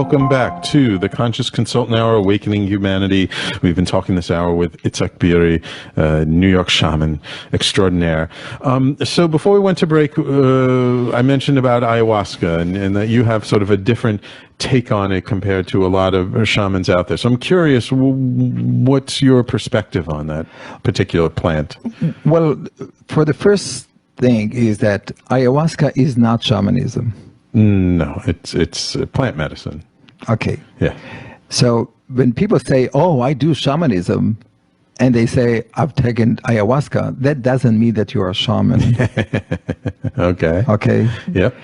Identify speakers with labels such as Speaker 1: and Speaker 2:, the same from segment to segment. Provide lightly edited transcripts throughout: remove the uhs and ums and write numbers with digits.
Speaker 1: welcome back to the Conscious Consultant Hour, Awakening Humanity. We've been talking this hour with Itzhak Beery, New York shaman extraordinaire. So before we went to break, I mentioned about ayahuasca and that you have sort of a different take on it compared to a lot of shamans out there. So I'm curious, what's your perspective on that particular plant?
Speaker 2: Well, for the first thing is that ayahuasca is not shamanism.
Speaker 1: No, it's plant medicine.
Speaker 2: Okay.
Speaker 1: Yeah.
Speaker 2: So when people say, oh, I do shamanism, and they say, I've taken ayahuasca, that doesn't mean that you're a shaman.
Speaker 1: Okay.
Speaker 2: Okay.
Speaker 1: Yep.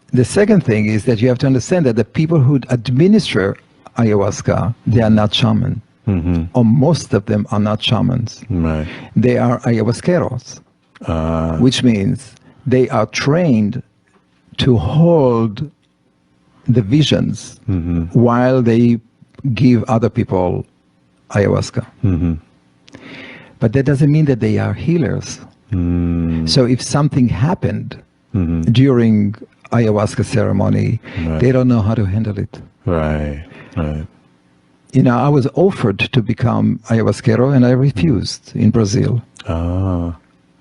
Speaker 2: The second thing is that you have to understand that the people who administer ayahuasca, they are not shaman.
Speaker 1: Mm-hmm.
Speaker 2: Or most of them are not shamans.
Speaker 1: Right.
Speaker 2: They are ayahuasqueros, which means they are trained to hold the visions while they give other people ayahuasca.
Speaker 1: Mm-hmm.
Speaker 2: But that doesn't mean that they are healers. So if something happened during ayahuasca ceremony, they don't know how to handle it.
Speaker 1: Right, right.
Speaker 2: You know, I was offered to become ayahuasquero and I refused in Brazil.
Speaker 1: Ah.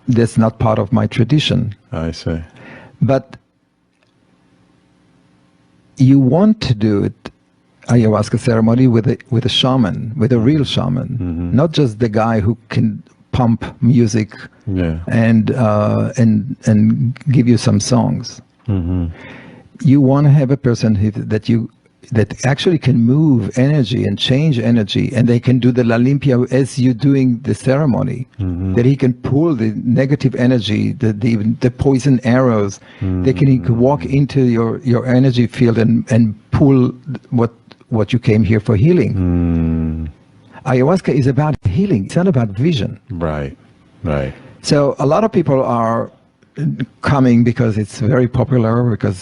Speaker 2: That's not part of my tradition.
Speaker 1: I see.
Speaker 2: But you want to do it, ayahuasca ceremony with a shaman, with a real shaman, not just the guy who can pump music and give you some songs. You want to have a person that actually can move energy and change energy, and they can do the La Limpia as you're doing the ceremony. That he can pull the negative energy, the poison arrows. They can walk into your energy field and pull what you came here for healing. Ayahuasca is about healing. It's not about vision.
Speaker 1: Right, right.
Speaker 2: So a lot of people are coming because it's very popular, because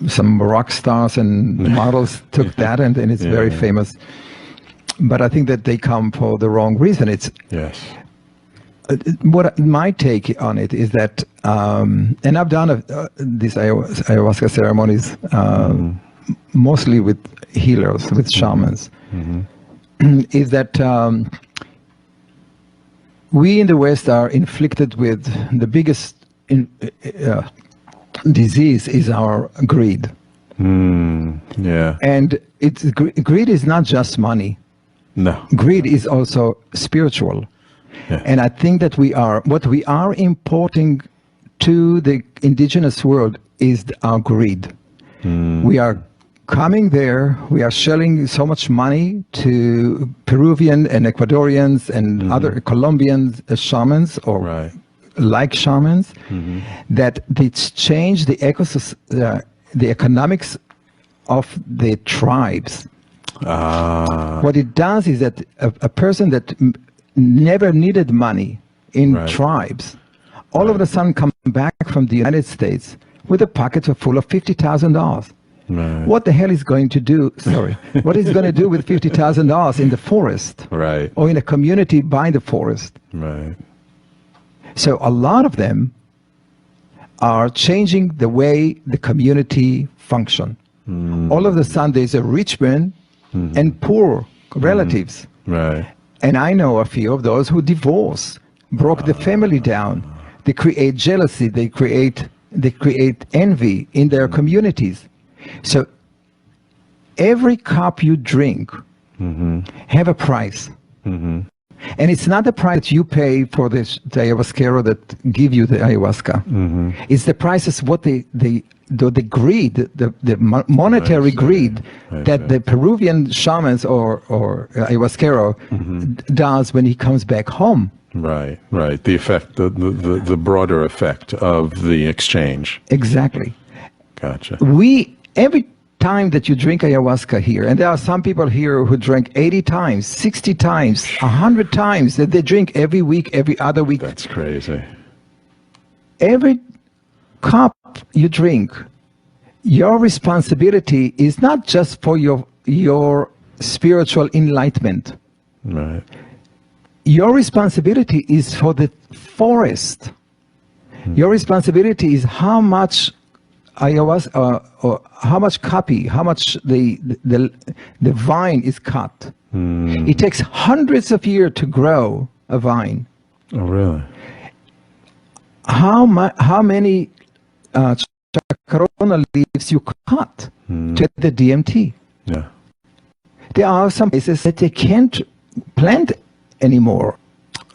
Speaker 2: some rock stars and models took that and it's very famous. But I think that they come for the wrong reason. It's what my take on it is that, and I've done these ayahuasca ceremonies mostly with healers, with shamans, is that we in the West are inflicted with the biggest disease is our greed. And greed is not just money.
Speaker 1: No.
Speaker 2: Greed is also spiritual. And I think that what we are importing to the indigenous world is our greed. We are coming there, we are shelling so much money to Peruvian and Ecuadorians and other Colombian shamans or like shamans, that it's changed the ecosystem, the economics of the tribes. What it does is that a person that never needed money in tribes, all of a sudden come back from the United States with a pocket full of $50,000. What the hell is going to do? What is going to do with $50,000 in the forest, or in a community by the forest? So a lot of them are changing the way the community function. All of a sudden, there's a rich man and poor relatives. And I know a few of those who divorce, broke the family down. They create jealousy. They create envy in their communities. So every cup you drink have a price. And it's not the price that you pay for the ayahuasquero that give you the ayahuasca. It's the prices what the greed, the monetary greed that the Peruvian shamans or ayahuasquero does when he comes back home.
Speaker 1: Right. The effect, the broader effect of the exchange.
Speaker 2: Exactly.
Speaker 1: Gotcha.
Speaker 2: Every time that you drink ayahuasca here, and there are some people here who drink 80 times, 60 times, 100 times, that they drink every week, every other week.
Speaker 1: That's crazy.
Speaker 2: Every cup you drink, your responsibility is not just for your spiritual enlightenment. Your responsibility is for the forest. Your responsibility is how much ayahuasca, or how much copy, how much the vine is cut. It takes hundreds of years to grow a vine.
Speaker 1: Oh, really?
Speaker 2: How many chacarona leaves you cut to get the DMT?
Speaker 1: Yeah.
Speaker 2: There are some places that they can't plant anymore.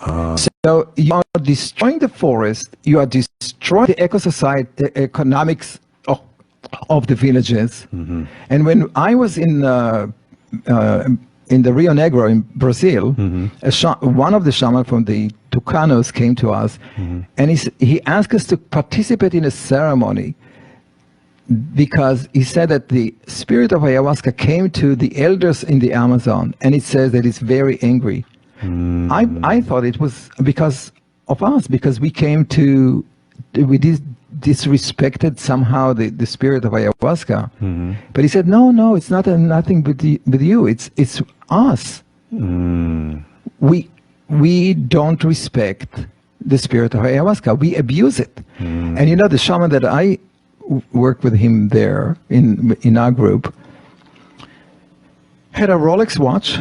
Speaker 2: So you are destroying the forest, you are destroying the ecosociety, the economics of the villages. And when I was in the Rio Negro in Brazil, one of the shamans from the Tucanos came to us, and he asked us to participate in a ceremony because he said that the spirit of ayahuasca came to the elders in the Amazon, and it says that it's very angry. I thought it was because of us, because we disrespected somehow the spirit of ayahuasca. But he said, no, it's not nothing with you. It's us. We don't respect the spirit of ayahuasca. We abuse it. And you know, the shaman that I worked with him there in our group had a Rolex watch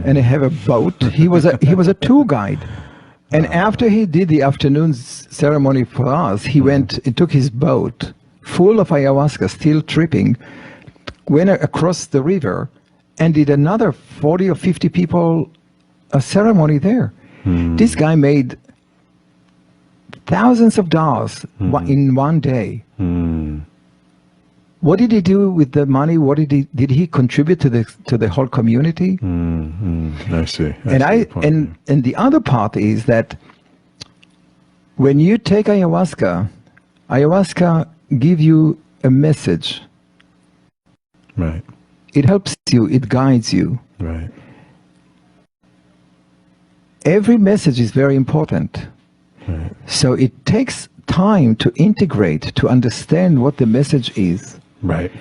Speaker 2: and he had a boat. He was a tour guide. And after he did the afternoon ceremony for us, he took his boat full of ayahuasca, still tripping, went across the river and did another 40 or 50 people a ceremony there. This guy made thousands of dollars in one day. What did he do with the money? What did he contribute to the whole community?
Speaker 1: I see.
Speaker 2: And the other part is that when you take ayahuasca gives you a message.
Speaker 1: Right.
Speaker 2: It helps you. It guides you.
Speaker 1: Right.
Speaker 2: Every message is very important.
Speaker 1: Right.
Speaker 2: So it takes time to integrate, to understand what the message is.
Speaker 1: Right.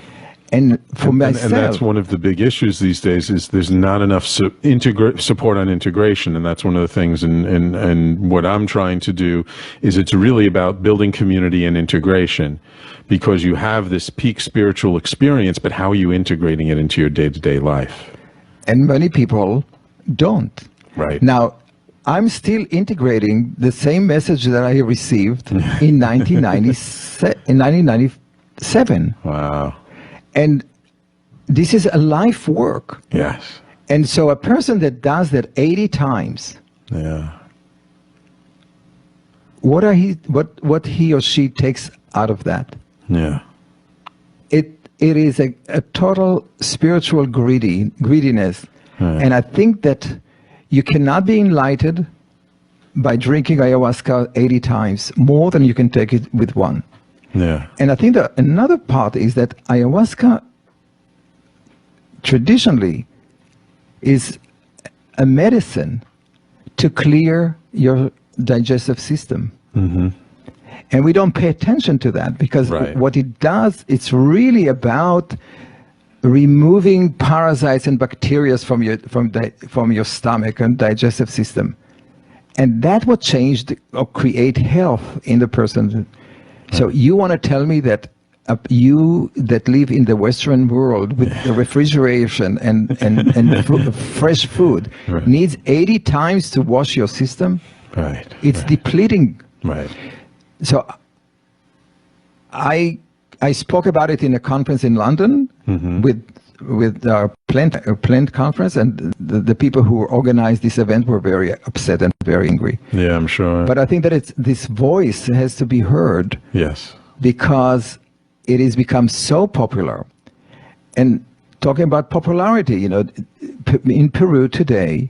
Speaker 2: And for myself,
Speaker 1: and that's one of the big issues these days is there's not enough support on integration, and that's one of the things. And what I'm trying to do is it's really about building community and integration, because you have this peak spiritual experience, but how are you integrating it into your day-to-day life?
Speaker 2: And many people don't.
Speaker 1: Right.
Speaker 2: Now, I'm still integrating the same message that I received in 1997.
Speaker 1: Wow.
Speaker 2: And this is a life work.
Speaker 1: Yes.
Speaker 2: And so a person that does that 80 times,
Speaker 1: Yeah.
Speaker 2: what he or she takes out of that?
Speaker 1: Yeah.
Speaker 2: It is a total spiritual greediness.
Speaker 1: Right.
Speaker 2: And I think that you cannot be enlightened by drinking ayahuasca 80 times, more than you can take it with one.
Speaker 1: Yeah.
Speaker 2: And I think that another part is that ayahuasca traditionally is a medicine to clear your digestive system. And we don't pay attention to that, because what it does, it's really about removing parasites and bacteria from your stomach and digestive system. And that would change or create health in the person. So you want to tell me that you that live in the Western world with the refrigeration and fresh food needs 80 times to wash your system?
Speaker 1: Right.
Speaker 2: It's depleting.
Speaker 1: Right.
Speaker 2: So I spoke about it in a conference in London with our plant conference, and the people who organized this event were very upset and very angry.
Speaker 1: Yeah, I'm sure.
Speaker 2: But I think that this voice has to be heard.
Speaker 1: Yes.
Speaker 2: Because it has become so popular. And talking about popularity, in Peru today,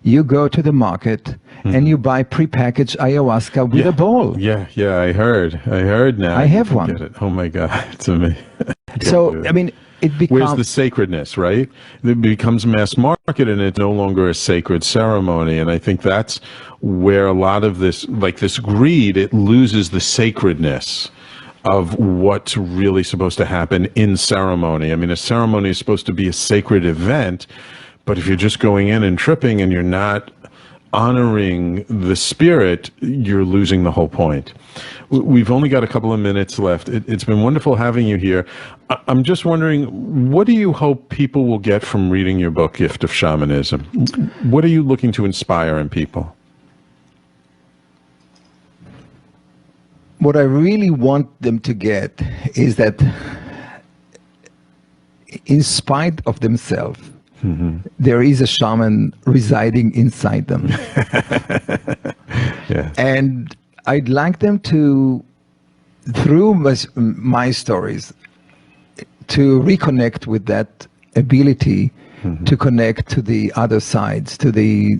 Speaker 2: you go to the market and you buy prepackaged ayahuasca with a bowl.
Speaker 1: Yeah, I heard now.
Speaker 2: I have one.
Speaker 1: Get it. Oh my God, it's amazing.
Speaker 2: So, I mean, it becomes...
Speaker 1: Where's the sacredness, right? It becomes mass market, and it's no longer a sacred ceremony. And I think that's where a lot of this, like this greed, it loses the sacredness of what's really supposed to happen in ceremony. I mean, a ceremony is supposed to be a sacred event, but if you're just going in and tripping and you're not honoring the spirit, you're losing the whole point. We've only got a couple of minutes left. It's been wonderful having you here. I'm just wondering, what do you hope people will get from reading your book, Gift of Shamanism? What are you looking to inspire in people?
Speaker 2: What I really want them to get is that in spite of themselves, there is a shaman residing inside them.
Speaker 1: Yeah.
Speaker 2: And I'd like them to, through my stories, to reconnect with that ability to connect to the other sides, to the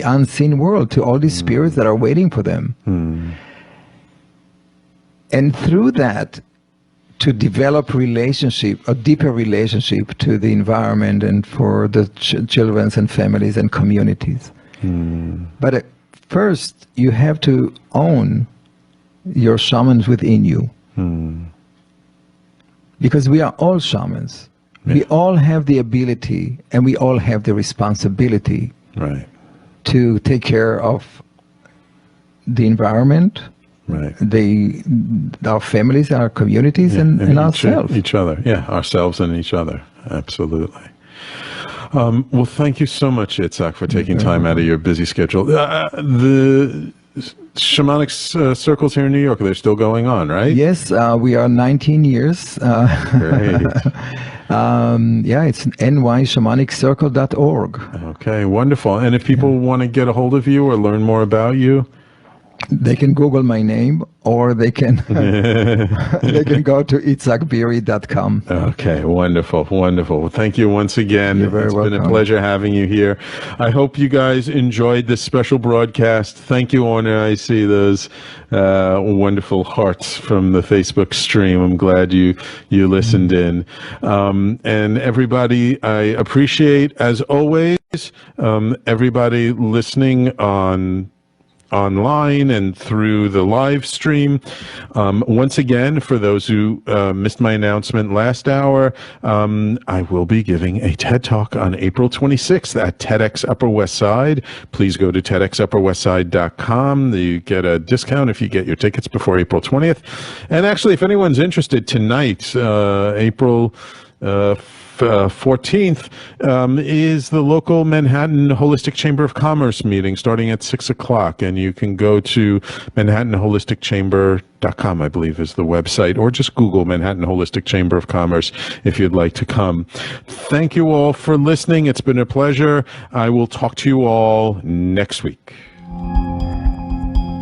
Speaker 2: unseen world, to all these spirits that are waiting for them. And through that, to develop a deeper relationship to the environment and for the children and families and communities. But first, you have to own your shamans within you. Because we are all shamans. Yeah. We all have the ability and we all have the responsibility to take care of the environment, our families, our communities, and ourselves.
Speaker 1: Each other, ourselves and each other. Absolutely. Well, thank you so much, Itzhak, for taking time out of your busy schedule. The shamanic circles here in New York, they're still going on, right?
Speaker 2: Yes, we are 19 years.
Speaker 1: Great.
Speaker 2: It's nyshamaniccircle.org.
Speaker 1: Okay, wonderful. And if people want to get a hold of you or learn more about you?
Speaker 2: They can Google my name, or they can they can go to itzhakbeery.com.
Speaker 1: Okay, wonderful, wonderful. Thank you once again.
Speaker 2: You're very welcome.
Speaker 1: Been a pleasure having you here. I hope you guys enjoyed this special broadcast. Thank you, Orna. I see those wonderful hearts from the Facebook stream. I'm glad you listened in. And everybody, I appreciate, as always, everybody listening online and through the live stream. Once again, for those who missed my announcement last hour, I will be giving a TED Talk on April 26th at TEDx Upper West Side. Please go to TEDxUpperWestSide.com. You get a discount if you get your tickets before April 20th. And actually, if anyone's interested, tonight, April 14th, is the local Manhattan Holistic Chamber of Commerce meeting starting at 6 o'clock. And you can go to ManhattanHolisticChamber.com, I believe is the website, or just Google Manhattan Holistic Chamber of Commerce if you'd like to come. Thank you all for listening. It's been a pleasure. I will talk to you all next week.